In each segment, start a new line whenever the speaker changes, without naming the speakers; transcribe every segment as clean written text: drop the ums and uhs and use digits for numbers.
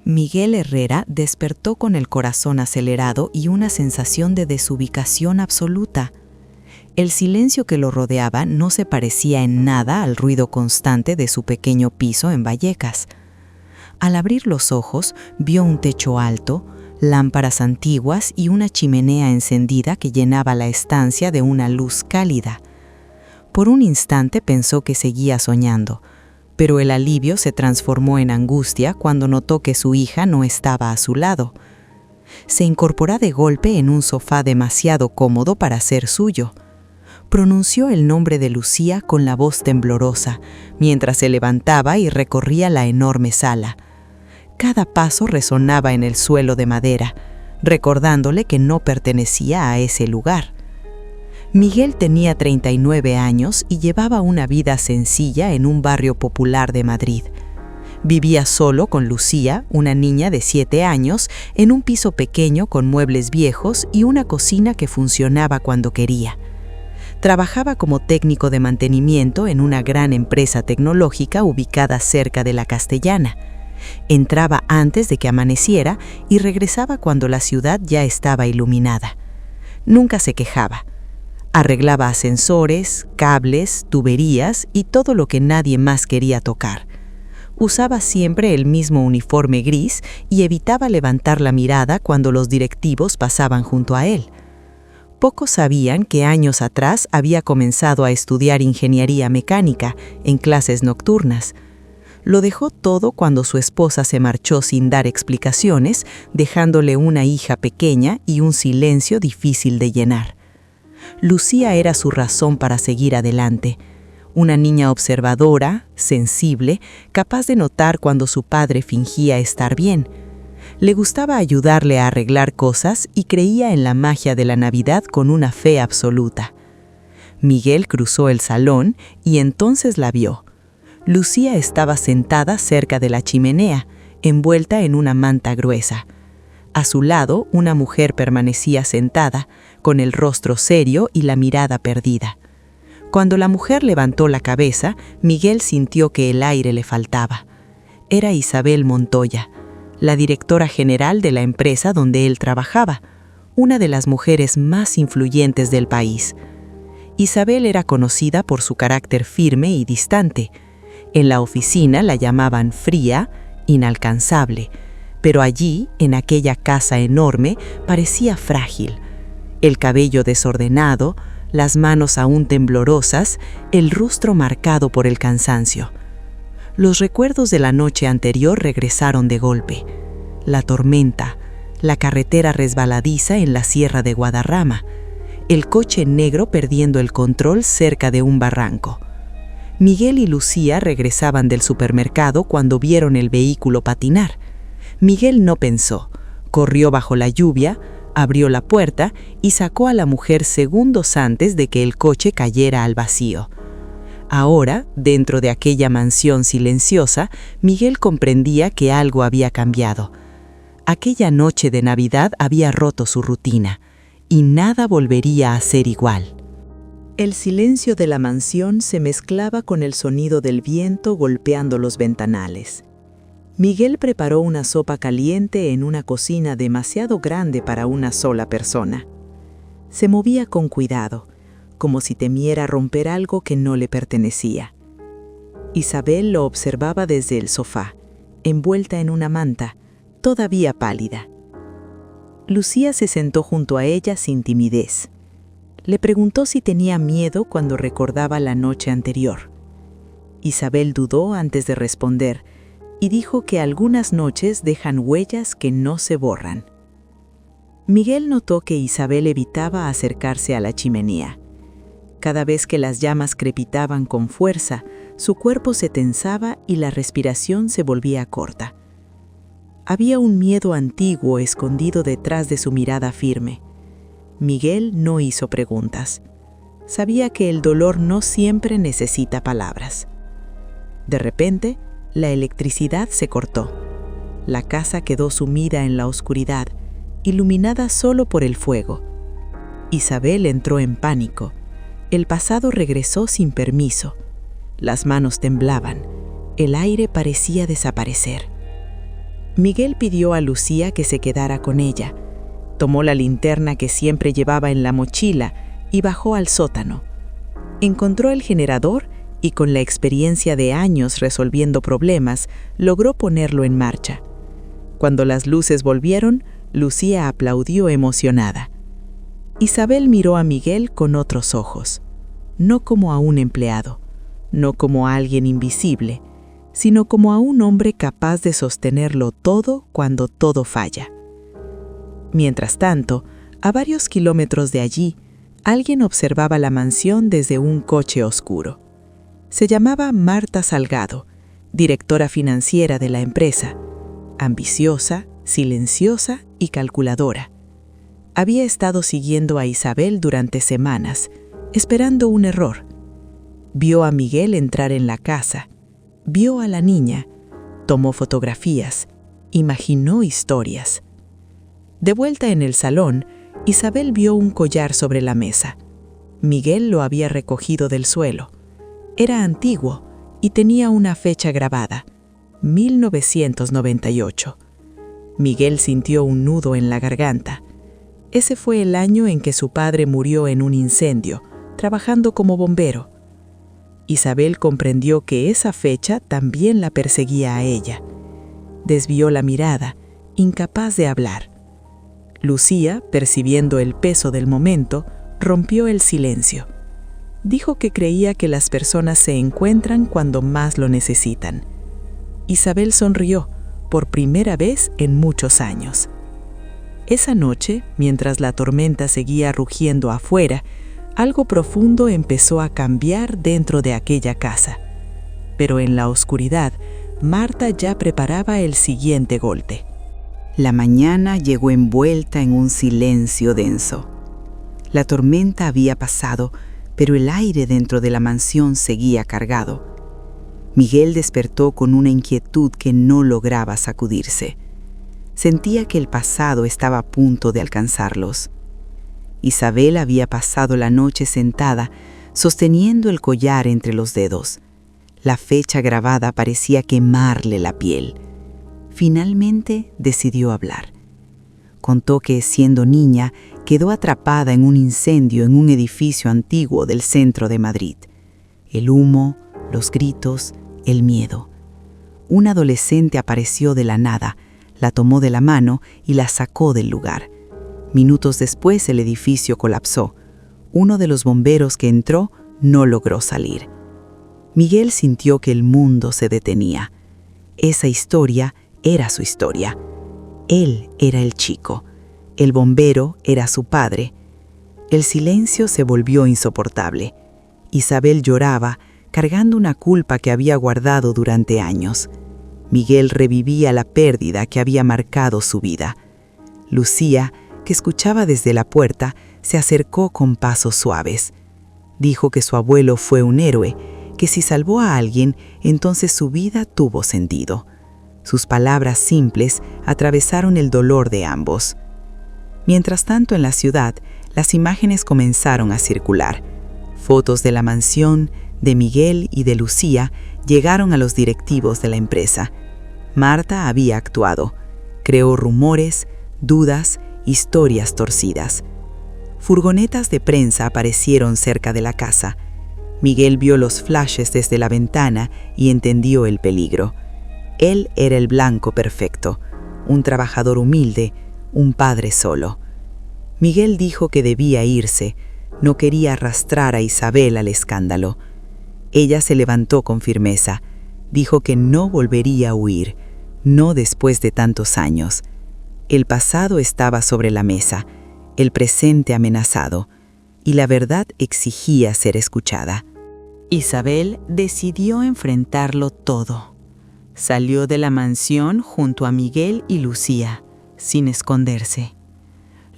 Miguel Herrera despertó con el corazón acelerado y una sensación de desubicación absoluta. El silencio que lo rodeaba no se parecía en nada al ruido constante de su pequeño piso en Vallecas. Al abrir los ojos, vio un techo alto, lámparas antiguas y una chimenea encendida que llenaba la estancia de una luz cálida. Por un instante pensó que seguía soñando, pero el alivio se transformó en angustia cuando notó que su hija no estaba a su lado. Se incorporó de golpe en un sofá demasiado cómodo para ser suyo. Pronunció el nombre de Lucía con la voz temblorosa, mientras se levantaba y recorría la enorme sala. Cada paso resonaba en el suelo de madera, recordándole que no pertenecía a ese lugar. Miguel tenía 39 años y llevaba una vida sencilla en un barrio popular de Madrid. Vivía solo con Lucía, una niña de 7 años, en un piso pequeño con muebles viejos y una cocina que funcionaba cuando quería. Trabajaba como técnico de mantenimiento en una gran empresa tecnológica ubicada cerca de la Castellana. Entraba antes de que amaneciera y regresaba cuando la ciudad ya estaba iluminada. Nunca se quejaba. Arreglaba ascensores, cables, tuberías y todo lo que nadie más quería tocar. Usaba siempre el mismo uniforme gris y evitaba levantar la mirada cuando los directivos pasaban junto a él. Pocos sabían que años atrás había comenzado a estudiar ingeniería mecánica en clases nocturnas. Lo dejó todo cuando su esposa se marchó sin dar explicaciones, dejándole una hija pequeña y un silencio difícil de llenar. Lucía era su razón para seguir adelante. Una niña observadora, sensible, capaz de notar cuando su padre fingía estar bien. Le gustaba ayudarle a arreglar cosas y creía en la magia de la Navidad con una fe absoluta. Miguel cruzó el salón y entonces la vio. Lucía estaba sentada cerca de la chimenea, envuelta en una manta gruesa. A su lado, una mujer permanecía sentada, con el rostro serio y la mirada perdida. Cuando la mujer levantó la cabeza, Miguel sintió que el aire le faltaba. Era Isabel Montoya, la directora general de la empresa donde él trabajaba, una de las mujeres más influyentes del país. Isabel era conocida por su carácter firme y distante. En la oficina la llamaban fría, inalcanzable, pero allí, en aquella casa enorme, parecía frágil. El cabello desordenado, las manos aún temblorosas, el rostro marcado por el cansancio. Los recuerdos de la noche anterior regresaron de golpe. La tormenta, la carretera resbaladiza en la Sierra de Guadarrama, el coche negro perdiendo el control cerca de un barranco. Miguel y Lucía regresaban del supermercado cuando vieron el vehículo patinar. Miguel no pensó, corrió bajo la lluvia, abrió la puerta y sacó a la mujer segundos antes de que el coche cayera al vacío. Ahora, dentro de aquella mansión silenciosa, Miguel comprendía que algo había cambiado. Aquella noche de Navidad había roto su rutina, y nada volvería a ser igual. El silencio de la mansión se mezclaba con el sonido del viento golpeando los ventanales. Miguel preparó una sopa caliente en una cocina demasiado grande para una sola persona. Se movía con cuidado, como si temiera romper algo que no le pertenecía. Isabel lo observaba desde el sofá, envuelta en una manta, todavía pálida. Lucía se sentó junto a ella sin timidez. Le preguntó si tenía miedo cuando recordaba la noche anterior. Isabel dudó antes de responder y dijo que algunas noches dejan huellas que no se borran. Miguel notó que Isabel evitaba acercarse a la chimenea. Cada vez que las llamas crepitaban con fuerza, su cuerpo se tensaba y la respiración se volvía corta. Había un miedo antiguo escondido detrás de su mirada firme. Miguel no hizo preguntas. Sabía que el dolor no siempre necesita palabras. De repente, la electricidad se cortó. La casa quedó sumida en la oscuridad, iluminada solo por el fuego. Isabel entró en pánico. El pasado regresó sin permiso. Las manos temblaban. El aire parecía desaparecer. Miguel pidió a Lucía que se quedara con ella. Tomó la linterna que siempre llevaba en la mochila y bajó al sótano. Encontró el generador y con la experiencia de años resolviendo problemas, logró ponerlo en marcha. Cuando las luces volvieron, Lucía aplaudió emocionada. Isabel miró a Miguel con otros ojos, no como a un empleado, no como a alguien invisible, sino como a un hombre capaz de sostenerlo todo cuando todo falla. Mientras tanto, a varios kilómetros de allí, alguien observaba la mansión desde un coche oscuro. Se llamaba Marta Salgado, directora financiera de la empresa, ambiciosa, silenciosa y calculadora. Había estado siguiendo a Isabel durante semanas, esperando un error. Vio a Miguel entrar en la casa, vio a la niña, tomó fotografías, imaginó historias. De vuelta en el salón, Isabel vio un collar sobre la mesa. Miguel lo había recogido del suelo. Era antiguo y tenía una fecha grabada, 1998. Miguel sintió un nudo en la garganta. Ese fue el año en que su padre murió en un incendio, trabajando como bombero. Isabel comprendió que esa fecha también la perseguía a ella. Desvió la mirada, incapaz de hablar. Lucía, percibiendo el peso del momento, rompió el silencio. Dijo que creía que las personas se encuentran cuando más lo necesitan. Isabel sonrió, por primera vez en muchos años. Esa noche, mientras la tormenta seguía rugiendo afuera, algo profundo empezó a cambiar dentro de aquella casa. Pero en la oscuridad, Marta ya preparaba el siguiente golpe. La mañana llegó envuelta en un silencio denso. La tormenta había pasado, pero el aire dentro de la mansión seguía cargado. Miguel despertó con una inquietud que no lograba sacudirse. Sentía que el pasado estaba a punto de alcanzarlos. Isabel había pasado la noche sentada, sosteniendo el collar entre los dedos. La fecha grabada parecía quemarle la piel. Finalmente decidió hablar. Contó que, siendo niña, quedó atrapada en un incendio en un edificio antiguo del centro de Madrid. El humo, los gritos, el miedo. Un adolescente apareció de la nada, la tomó de la mano y la sacó del lugar. Minutos después el edificio colapsó. Uno de los bomberos que entró no logró salir. Miguel sintió que el mundo se detenía. Esa historia era su historia. Él era el chico. El bombero era su padre. El silencio se volvió insoportable. Isabel lloraba, cargando una culpa que había guardado durante años. Miguel revivía la pérdida que había marcado su vida. Lucía, que escuchaba desde la puerta, se acercó con pasos suaves. Dijo que su abuelo fue un héroe, que si salvó a alguien, entonces su vida tuvo sentido. Sus palabras simples atravesaron el dolor de ambos. Mientras tanto, en la ciudad, las imágenes comenzaron a circular. Fotos de la mansión, de Miguel y de Lucía llegaron a los directivos de la empresa. Marta había actuado. Creó rumores, dudas, historias torcidas. Furgonetas de prensa aparecieron cerca de la casa. Miguel vio los flashes desde la ventana y entendió el peligro. Él era el blanco perfecto, un trabajador humilde, un padre solo. Miguel dijo que debía irse, no quería arrastrar a Isabel al escándalo. Ella se levantó con firmeza, dijo que no volvería a huir, no después de tantos años. El pasado estaba sobre la mesa, el presente amenazado, y la verdad exigía ser escuchada. Isabel decidió enfrentarlo todo. Salió de la mansión junto a Miguel y Lucía, sin esconderse.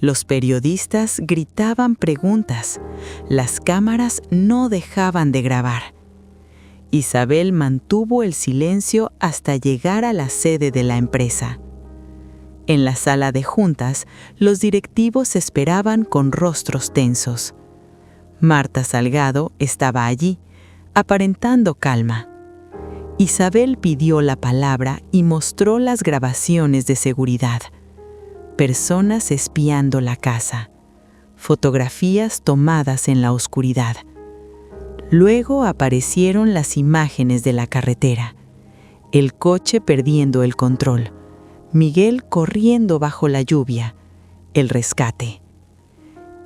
Los periodistas gritaban preguntas, las cámaras no dejaban de grabar. Isabel mantuvo el silencio hasta llegar a la sede de la empresa. En la sala de juntas, los directivos esperaban con rostros tensos. Marta Salgado estaba allí, aparentando calma. Isabel pidió la palabra y mostró las grabaciones de seguridad. Personas espiando la casa. Fotografías tomadas en la oscuridad. Luego aparecieron las imágenes de la carretera. El coche perdiendo el control. Miguel corriendo bajo la lluvia. El rescate.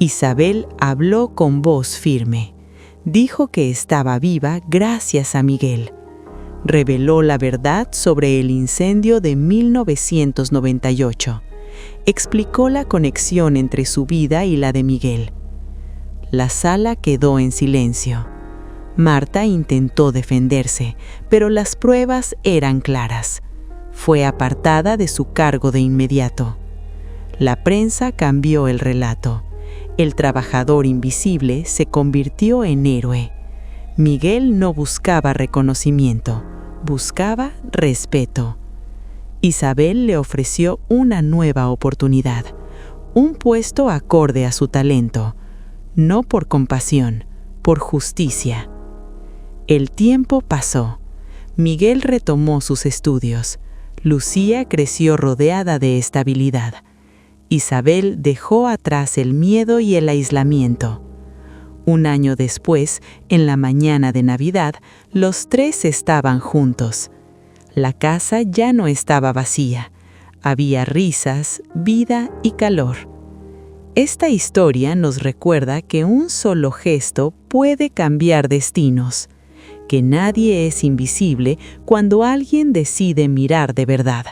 Isabel habló con voz firme. Dijo que estaba viva gracias a Miguel. Reveló la verdad sobre el incendio de 1998. Explicó la conexión entre su vida y la de Miguel. La sala quedó en silencio. Marta intentó defenderse, pero las pruebas eran claras. Fue apartada de su cargo de inmediato. La prensa cambió el relato. El trabajador invisible se convirtió en héroe. Miguel no buscaba reconocimiento, buscaba respeto. Isabel le ofreció una nueva oportunidad, un puesto acorde a su talento, no por compasión, por justicia. El tiempo pasó. Miguel retomó sus estudios. Lucía creció rodeada de estabilidad. Isabel dejó atrás el miedo y el aislamiento. Un año después, en la mañana de Navidad, los tres estaban juntos. La casa ya no estaba vacía. Había risas, vida y calor. Esta historia nos recuerda que un solo gesto puede cambiar destinos, que nadie es invisible cuando alguien decide mirar de verdad.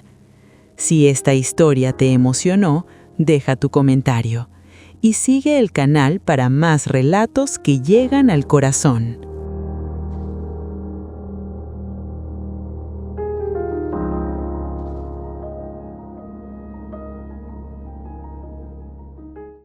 Si esta historia te emocionó, deja tu comentario y sigue el canal para más relatos que llegan al corazón.